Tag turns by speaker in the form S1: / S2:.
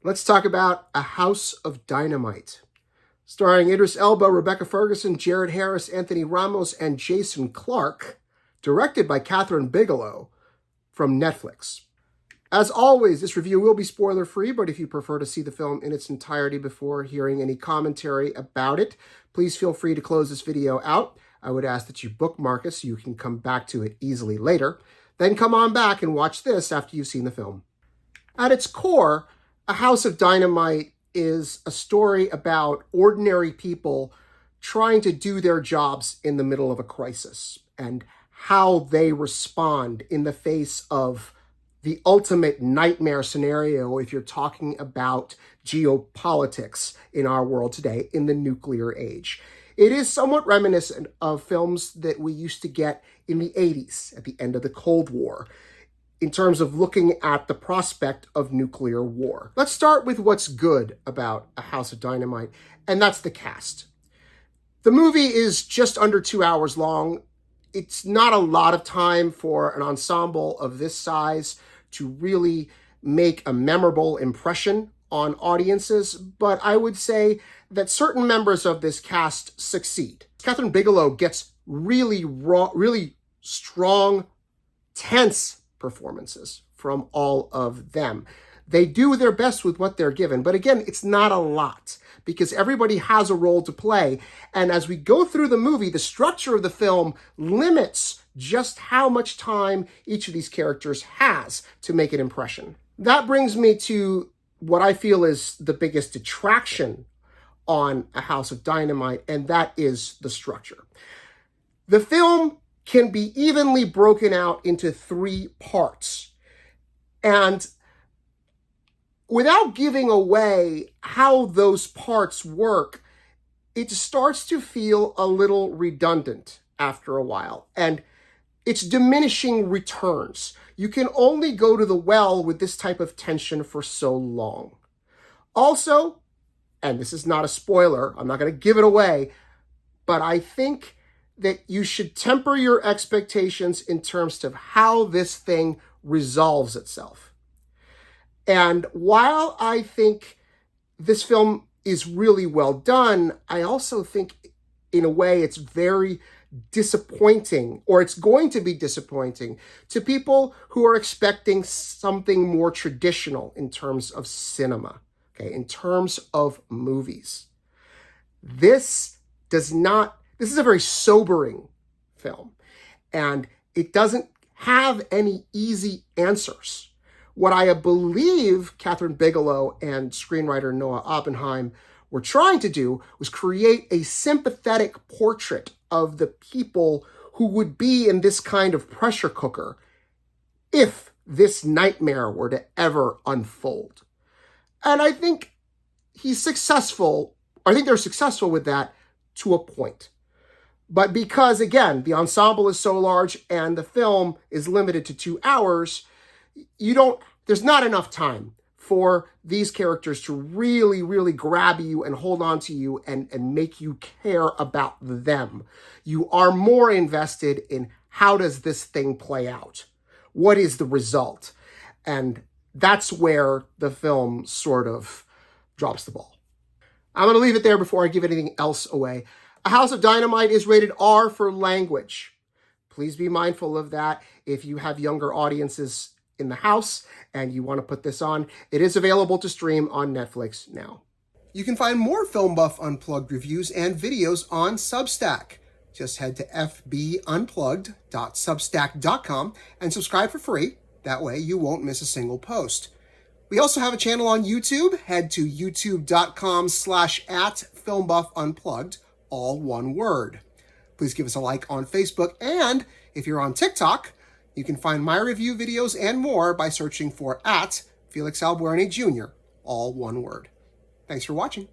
S1: Let's talk about A House of Dynamite. Starring Idris Elba, Rebecca Ferguson, Jared Harris, Anthony Ramos, and Jason Clarke. Directed by Kathryn Bigelow from Netflix. As always, this review will be spoiler-free, but if you prefer to see the film in its entirety before hearing any commentary about it, please feel free to close this video out. I would ask that you bookmark it so you can come back to it easily later. Then come on back and watch this after you've seen the film. At its core, A House of Dynamite is a story about ordinary people trying to do their jobs in the middle of a crisis and how they respond in the face of the ultimate nightmare scenario if you're talking about geopolitics in our world today in the nuclear age. It is somewhat reminiscent of films that we used to get in the 80s at the end of the Cold War in terms of looking at the prospect of nuclear war. Let's start with what's good about A House of Dynamite, and that's the cast. The movie is just under 2 hours long. It's not a lot of time for an ensemble of this size to really make a memorable impression on audiences, but I would say that certain members of this cast succeed. Kathryn Bigelow gets really raw, really strong, tense performances from all of them. They do their best with what they're given, but again, it's not a lot because everybody has a role to play. And as we go through the movie, the structure of the film limits just how much time each of these characters has to make an impression. That brings me to what I feel is the biggest detraction on A House of Dynamite, and that is the structure. The film can be evenly broken out into 3 parts. And without giving away how those parts work, it starts to feel a little redundant after a while. And it's diminishing returns. You can only go to the well with this type of tension for so long. Also, and this is not a spoiler, I'm not going to give it away, but I think that you should temper your expectations in terms of how this thing resolves itself. And while I think this film is really well done, I also think in a way it's very disappointing, or it's going to be disappointing to people who are expecting something more traditional in terms of cinema, okay, in terms of movies. This is a very sobering film, and it doesn't have any easy answers. What I believe Kathryn Bigelow and screenwriter Noah Oppenheim were trying to do was create a sympathetic portrait of the people who would be in this kind of pressure cooker if this nightmare were to ever unfold. And I think he's successful, or I think they're successful with that to a point. But because, again, the ensemble is so large and the film is limited to 2 hours, there's not enough time for these characters to really, really grab you and hold on to you and make you care about them. You are more invested in how does this thing play out? What is the result? And that's where the film sort of drops the ball. I'm going to leave it there before I give anything else away. A House of Dynamite is rated R for language. Please be mindful of that if you have younger audiences in the house and you want to put this on. It is available to stream on Netflix now. You can find more Film Buff Unplugged reviews and videos on Substack. Just head to fbunplugged.substack.com and subscribe for free. That way you won't miss a single post. We also have a channel on YouTube. Head to youtube.com/@FilmBuffUnplugged, all one word. Please give us a like on Facebook, and if you're on TikTok, you can find my review videos and more by searching for @FelixAlbuerne Jr., all one word. Thanks for watching.